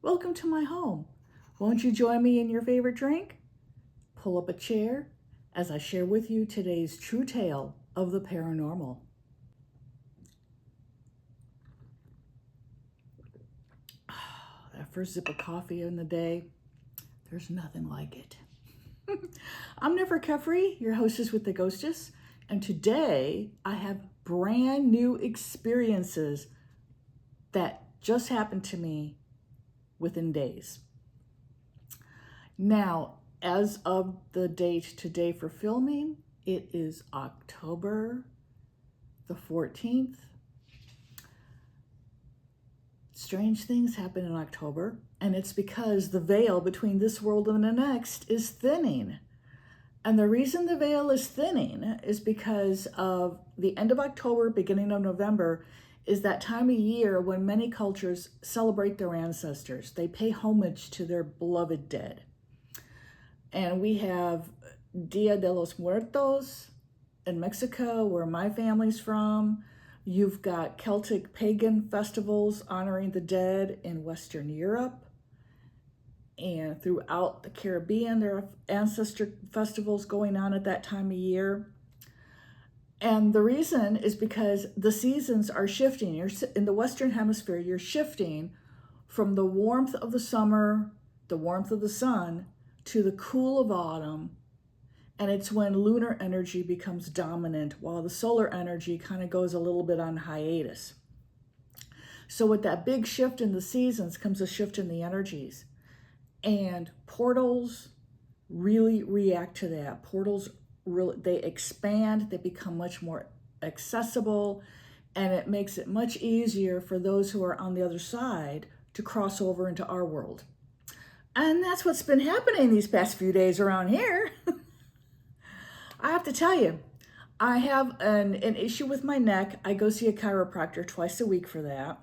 Welcome to my home. Won't you join me in your favorite drink? Pull up a chair as I share with you today's true tale of the paranormal. That first sip of coffee in the day, there's nothing like it. I'm Never Kefri, your hostess with the ghostess, and today I have brand new experiences that just happened to me within days. Now, as of the date today for filming, it is October the 14th. Strange things happen in October, and it's because the veil between this world and the next is thinning. And the reason the veil is thinning is because of the end of October, beginning of November, is that time of year when many cultures celebrate their ancestors. They pay homage to their beloved dead. And we have Dia de los Muertos in Mexico, where my family's from. You've got Celtic pagan festivals honoring the dead in Western Europe. And throughout the Caribbean, there are ancestor festivals going on at that time of year. And the reason is because the seasons are shifting. In the Western Hemisphere, you're shifting from the warmth of the summer, the warmth of the sun, to the cool of autumn. And it's when lunar energy becomes dominant while the solar energy kind of goes a little bit on hiatus. So with that big shift in the seasons comes a shift in the energies. And portals really react to that. Portals really, they expand, they become much more accessible, and it makes it much easier for those who are on the other side to cross over into our world. And that's what's been happening these past few days around here. I have to tell you, I have an issue with my neck. I go see a chiropractor twice a week for that.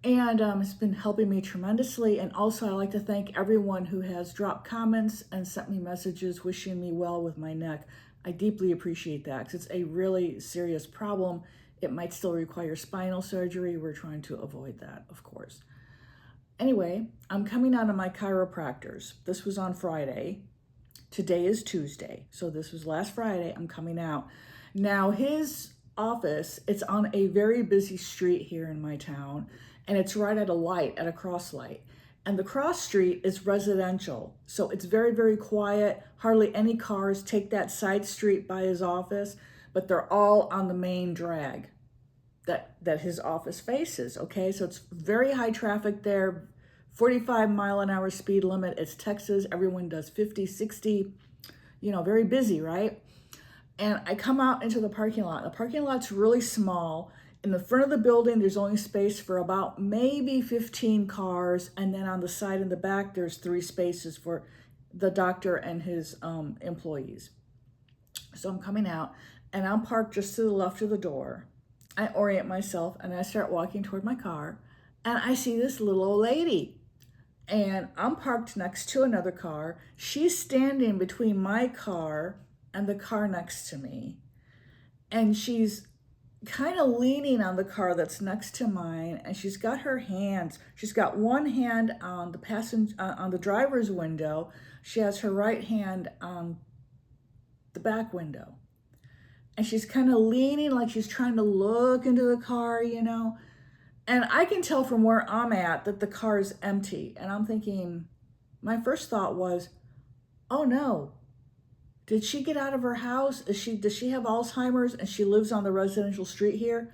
And it's been helping me tremendously. And also, I like to thank everyone who has dropped comments and sent me messages wishing me well with my neck. I deeply appreciate that because it's a really serious problem. It might still require spinal surgery. We're trying to avoid that, of course. Anyway, I'm coming out of my chiropractor's. This was on Friday. Today is Tuesday. So this was last Friday. I'm coming out. Now, his office, it's on a very busy street here in my town. And it's right at a light, at a cross light. And the cross street is residential. So it's very, very quiet. Hardly any cars take that side street by his office, but they're all on the main drag that his office faces, okay? So it's very high traffic there, 45-mile-an-hour speed limit. It's Texas. Everyone does 50, 60, very busy, right? And I come out into the parking lot. The parking lot's really small. In the front of the building, there's only space for about maybe 15 cars. And then on the side and the back, there's 3 spaces for the doctor and his employees. So I'm coming out and I'm parked just to the left of the door. I orient myself and I start walking toward my car. And I see this little old lady. And I'm parked next to another car. She's standing between my car and the car next to me. And she's kind of leaning on the car that's next to mine, and she's got one hand on the driver's window. She has her right hand on the back window, and she's kind of leaning like she's trying to look into the car, and I can tell from where I'm at that the car is empty. And I'm thinking, my first thought was, oh no, did she get out of her house? Does she have Alzheimer's and she lives on the residential street here?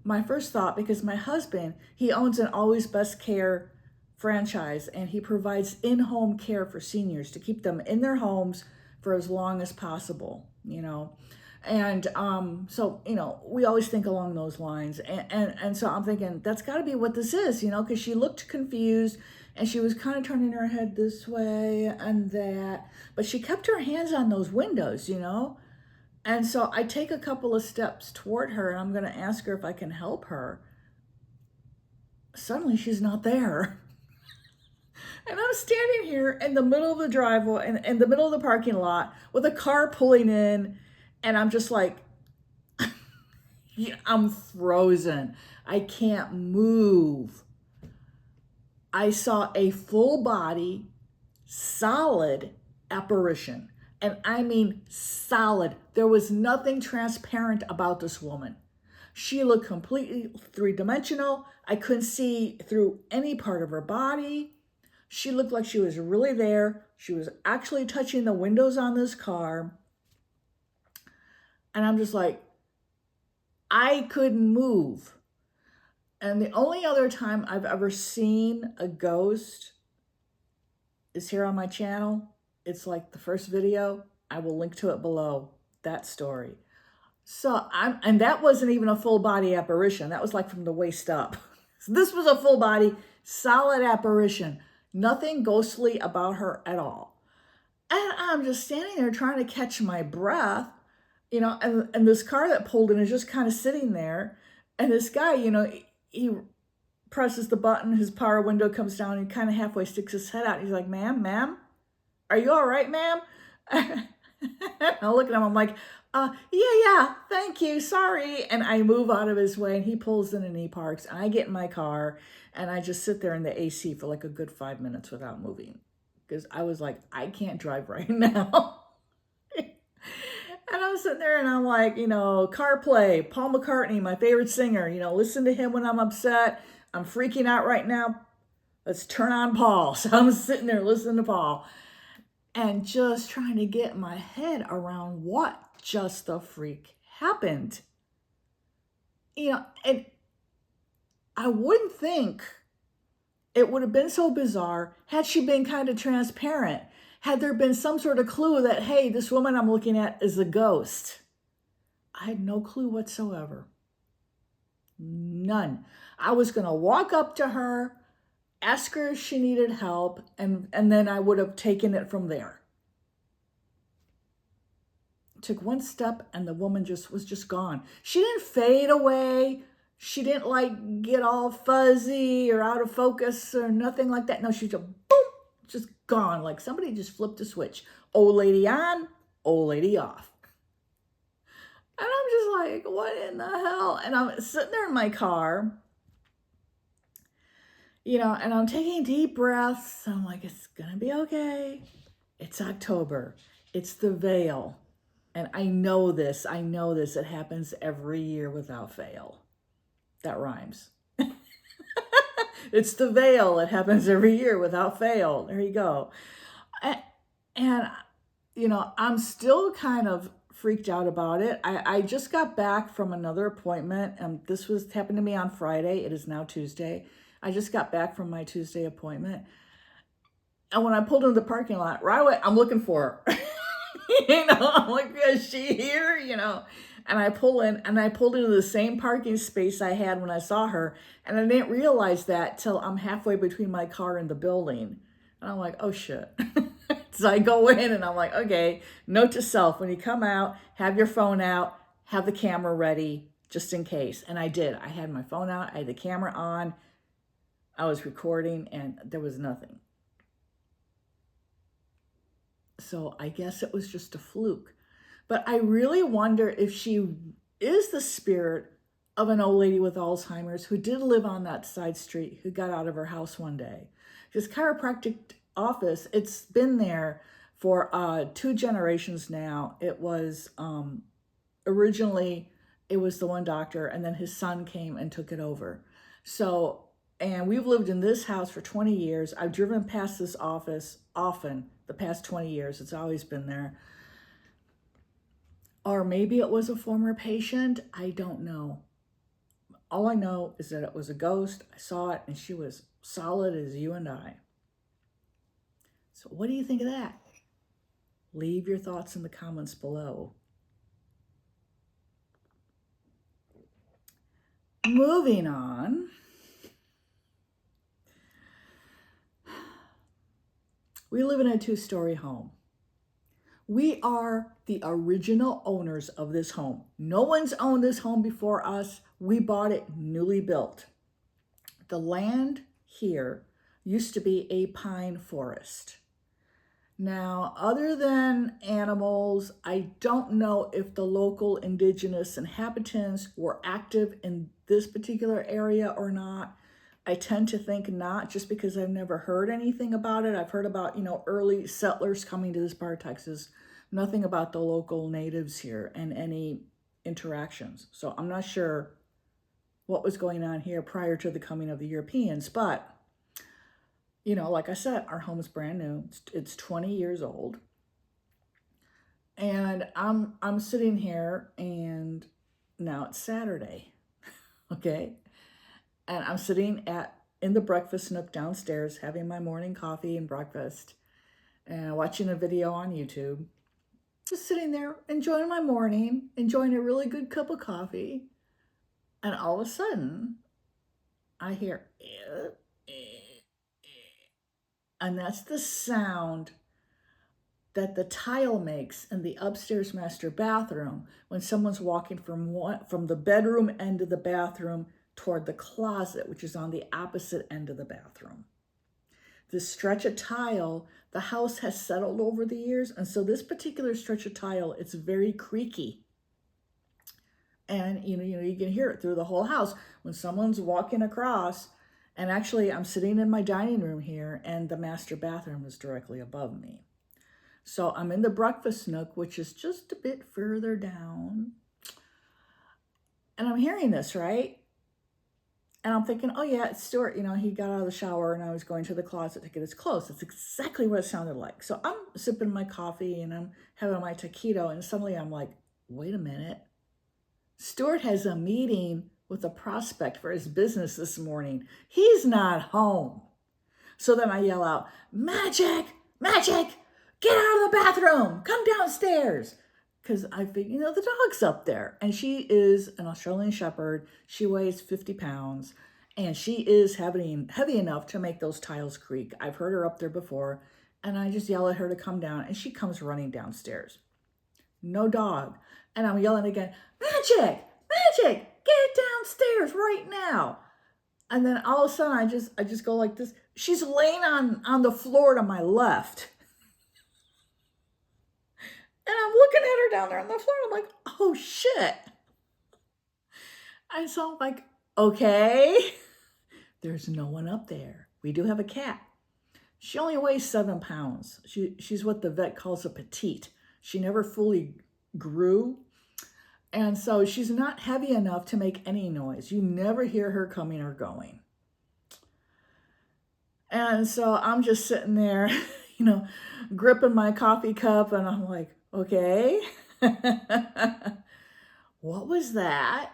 My first thought, because my husband, he owns an Always Best Care franchise, and he provides in-home care for seniors to keep them in their homes for as long as possible, And so, we always think along those lines. And so I'm thinking, that's got to be what this is, because she looked confused. And she was kind of turning her head this way and that. But she kept her hands on those windows, And so I take a couple of steps toward her, and I'm going to ask her if I can help her. Suddenly, she's not there. And I'm standing here in the middle of the driveway, in the middle of the parking lot, with a car pulling in. And I'm just like, I'm frozen. I can't move. I saw a full body, solid apparition. And I mean solid. There was nothing transparent about this woman. She looked completely three-dimensional. I couldn't see through any part of her body. She looked like she was really there. She was actually touching the windows on this car. And I'm just like, I couldn't move. And the only other time I've ever seen a ghost is here on my channel. It's like the first video. I will link to it below, that story. So and that wasn't even a full body apparition. That was like from the waist up. So this was a full body, solid apparition. Nothing ghostly about her at all. And I'm just standing there trying to catch my breath, and this car that pulled in is just kind of sitting there. And this guy, he presses the button, his power window comes down, and kind of halfway sticks his head out. He's like, ma'am, are you all right, ma'am? I look at him, I'm like, yeah, thank you, sorry. And I move out of his way, and he pulls in and he parks, and I get in my car, and I just sit there in the AC for like a good 5 minutes without moving. Because I was like, I can't drive right now. And I'm sitting there and I'm like, CarPlay, Paul McCartney, my favorite singer, listen to him when I'm upset. I'm freaking out right now. Let's turn on Paul. So I'm sitting there listening to Paul and just trying to get my head around what just the freak happened. And I wouldn't think it would have been so bizarre had she been kind of transparent. Had there been some sort of clue that, hey, this woman I'm looking at is a ghost. I had no clue whatsoever. None. I was going to walk up to her, ask her if she needed help, and then I would have taken it from there. Took one step and the woman was just gone. She didn't fade away. She didn't like get all fuzzy or out of focus or nothing like that. No, she just boom, just gone. Like somebody just flipped a switch. Old lady on, old lady off. And I'm just like, what in the hell? And I'm sitting there in my car, and I'm taking deep breaths. I'm like, it's going to be okay. It's October. It's the veil. And I know this. It happens every year without fail. That rhymes. It's the veil. It happens every year without fail. There you go. And I'm still kind of freaked out about it. I just got back from another appointment, and this happened to me on Friday. It is now Tuesday. I just got back from my Tuesday appointment. And when I pulled into the parking lot, right away, I'm looking for her. I'm like, is she here? And I pulled into the same parking space I had when I saw her. And I didn't realize that till I'm halfway between my car and the building. And I'm like, oh shit. So I go in and I'm like, okay, note to self, when you come out, have your phone out, have the camera ready just in case. And I did. I had my phone out. I had the camera on. I was recording and there was nothing. So I guess it was just a fluke. But I really wonder if she is the spirit of an old lady with Alzheimer's who did live on that side street, who got out of her house one day. His chiropractic office, it's been there for 2 generations now. It was originally, it was the one doctor, and then his son came and took it over. So, and we've lived in this house for 20 years. I've driven past this office often the past 20 years. It's always been there. Or maybe it was a former patient. I don't know. All I know is that it was a ghost. I saw it and she was solid as you and I. So what do you think of that? Leave your thoughts in the comments below. Moving on. We live in a 2-story home. We are the original owners of this home. No one's owned this home before us. We bought it newly built. The land here used to be a pine forest. Now, other than animals, I don't know if the local indigenous inhabitants were active in this particular area or not, I tend to think not, just because I've never heard anything about it. I've heard about, early settlers coming to this part of Texas, nothing about the local natives here and any interactions. So I'm not sure what was going on here prior to the coming of the Europeans. But, like I said, our home is brand new. It's 20 years old. And I'm sitting here, and now it's Saturday, okay? And I'm sitting in the breakfast nook downstairs having my morning coffee and breakfast and watching a video on YouTube. Just sitting there enjoying my morning, enjoying a really good cup of coffee. And all of a sudden, I hear, and that's the sound that the tile makes in the upstairs master bathroom when someone's walking from the bedroom end of the bathroom toward the closet, which is on the opposite end of the bathroom. This stretch of tile, the house has settled over the years, and so this particular stretch of tile, it's very creaky. And you can hear it through the whole house when someone's walking across. And actually, I'm sitting in my dining room here, and the master bathroom is directly above me. So I'm in the breakfast nook, which is just a bit further down. And I'm hearing this, right? And I'm thinking, oh yeah, it's Stuart. He got out of the shower and I was going to the closet to get his clothes. That's exactly what it sounded like. So I'm sipping my coffee and I'm having my taquito, and suddenly I'm like, wait a minute. Stuart has a meeting with a prospect for his business this morning. He's not home. So then I yell out, magic, magic, get out of the bathroom, come downstairs. Because I think, the dog's up there. And she is an Australian Shepherd. She weighs 50 pounds. And she is heavy enough to make those tiles creak. I've heard her up there before. And I just yell at her to come down. And she comes running downstairs. No dog. And I'm yelling again, magic, magic, get downstairs right now. And then all of a sudden, I just go like this. She's laying on the floor to my left. And I'm looking at her down there on the floor. I'm like, oh, shit. And so I'm like, okay, there's no one up there. We do have a cat. She only weighs 7 pounds. She's what the vet calls a petite. She never fully grew. And so she's not heavy enough to make any noise. You never hear her coming or going. And so I'm just sitting there, gripping my coffee cup, and I'm like, okay, what was that?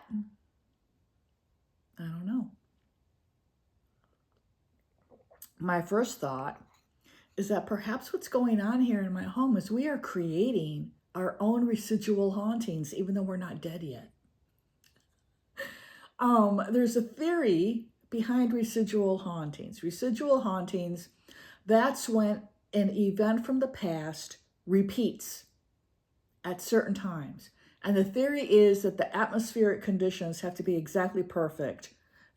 I don't know. My first thought is that perhaps what's going on here in my home is we are creating our own residual hauntings, even though we're not dead yet. There's a theory behind residual hauntings. Residual hauntings, that's when an event from the past repeats at certain times. And the theory is that the atmospheric conditions have to be exactly perfect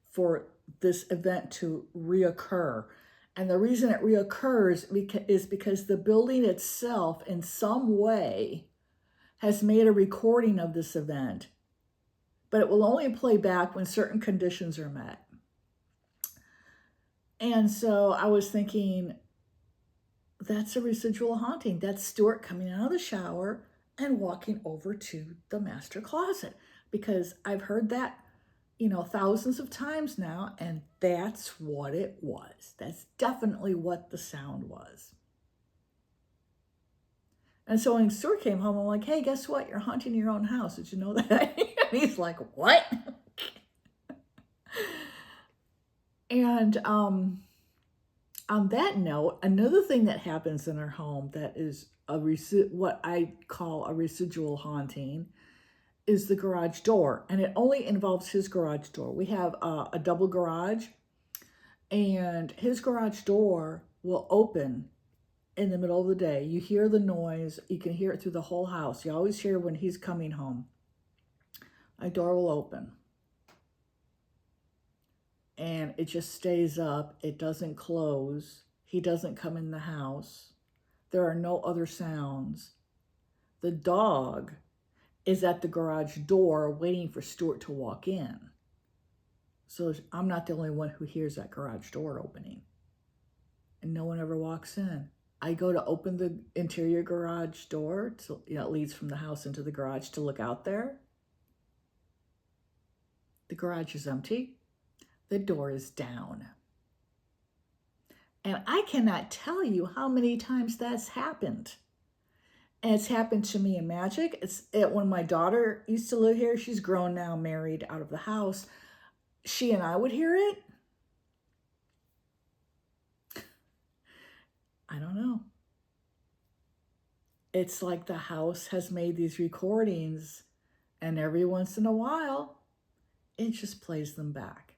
for this event to reoccur. And the reason it reoccurs is because the building itself, in some way, has made a recording of this event, but it will only play back when certain conditions are met. And so I was thinking, that's a residual haunting. That's Stuart coming out of the shower and walking over to the master closet, because I've heard that, thousands of times now, and that's what it was. That's definitely what the sound was. And so when Stuart came home, I'm like, hey, guess what? You're haunting your own house. Did you know that? And he's like, what? And on that note, another thing that happens in our home that is what I call a residual haunting is the garage door. And it only involves his garage door. We have a double garage, and his garage door will open in the middle of the day. You hear the noise. You can hear it through the whole house. You always hear when he's coming home. A door will open. And it just stays up. It doesn't close. He doesn't come in the house. There are no other sounds. The dog is at the garage door waiting for Stuart to walk in. So I'm not the only one who hears that garage door opening. And no one ever walks in. I go to open the interior garage door, it leads from the house into the garage to look out there. The garage is empty. The door is down. And I cannot tell you how many times that's happened. And it's happened to me in magic. When my daughter used to live here, she's grown now, married, out of the house. She and I would hear it. I don't know. It's like the house has made these recordings, and every once in a while, it just plays them back.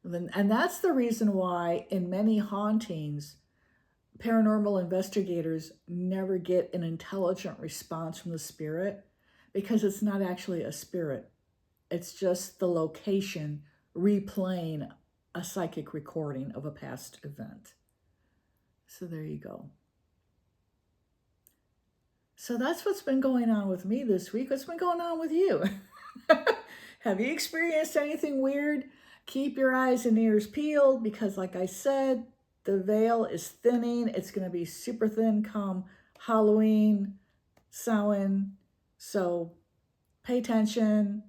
And that's the reason why in many hauntings, paranormal investigators never get an intelligent response from the spirit, because it's not actually a spirit. It's just the location replaying a psychic recording of a past event. So there you go. So that's what's been going on with me this week. What's been going on with you? Have you experienced anything weird? Keep your eyes and ears peeled, because like I said, the veil is thinning. It's going to be super thin come Halloween, Samhain. So pay attention.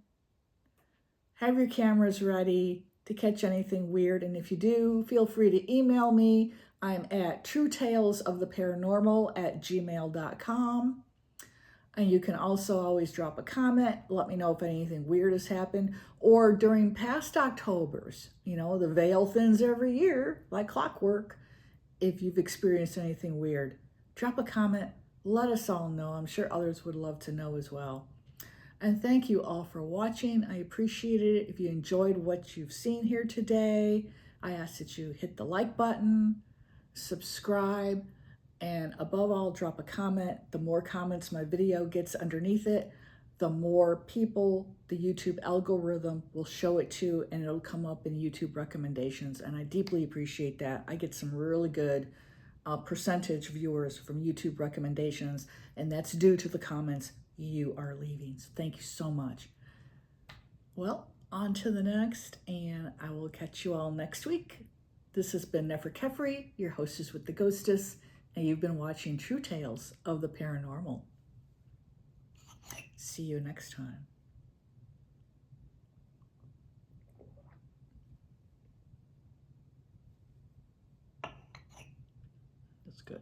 Have your cameras ready to catch anything weird. And if you do, feel free to email me. I'm at truetalesoftheparanormal@gmail.com. And you can also always drop a comment. Let me know if anything weird has happened. Or during past Octobers, the veil thins every year like clockwork. If you've experienced anything weird, drop a comment. Let us all know. I'm sure others would love to know as well. And thank you all for watching. I appreciate it. If you enjoyed what you've seen here today, I ask that you hit the like button, subscribe, and above all, drop a comment. The more comments my video gets underneath it, the more people the YouTube algorithm will show it to, and it'll come up in YouTube recommendations. And I deeply appreciate that. I get some really good percentage viewers from YouTube recommendations, and that's due to the comments you are leaving. So thank you so much. Well, on to the next, and I will catch you all next week. This has been Nefer Kefri, your hostess with the ghostess, and you've been watching True Tales of the Paranormal. See you next time. That's good.